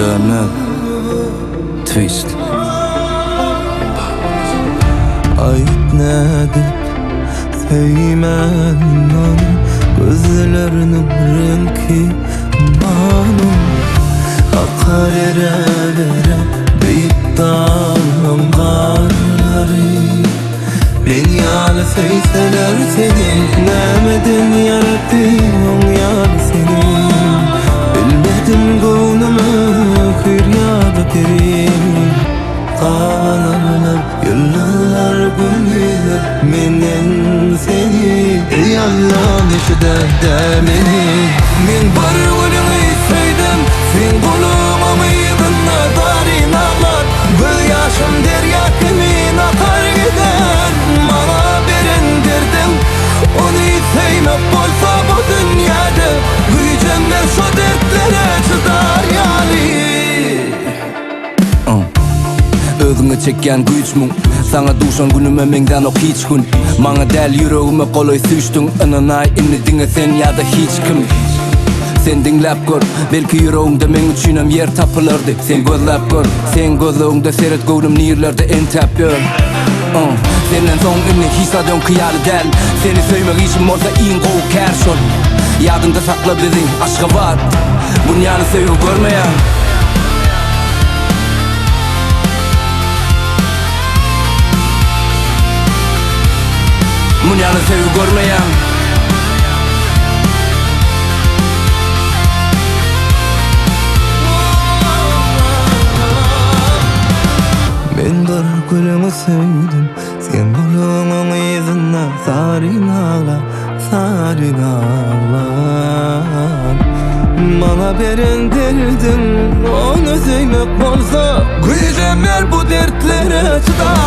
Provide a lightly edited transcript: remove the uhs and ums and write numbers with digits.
Dönüp Twist Ait nedip Söylemedim onu Gözlerinin renki Manum Akar ere vere Deyip dağılmam karları Ben yalı seyseler seni Nemedin yarattım yalı seni Bilmedim gönlümü Kıryada kerim Kalanlar yıllar günler Menen seni Ey Allah'ım işide demeni Men barıgını isteydim Sen buluma mıydın Darin ağlar Gül yaşım derya kimin akar gider Bana veren derdim Onu sevmek bolsa bu dünyada Gücüm ben şu dertlere çıdar yali Özüňe çekýän güýçmüň Saňa duşan günüme meňden ok hiç gün Maňa däl ýüregime golaý süýçdüň Ynanay inni diňe sen ýa-da hiç kim Sen diňläp gör, belki ýüregiňde meň üçinem ýer tapylardy Sen gözläp gör, sen gözlegiňde seret göwnüm nirlerde entap gör Senden soň inni hiçadam kıyaly däl Seni söýmek işim bolsa iň gowy kär şol Ýadynda sakla bizi Aşgabat Dünýäni söýüp görmeýär Dünýäni söýüp görmeýär Men bir gülüňi söýdüm Sen gülüňiň ýzyna saryň ağla saryň ağla Bana beren derdim Onu söýmek bolsa Güýjem ben bu dertlere çıdar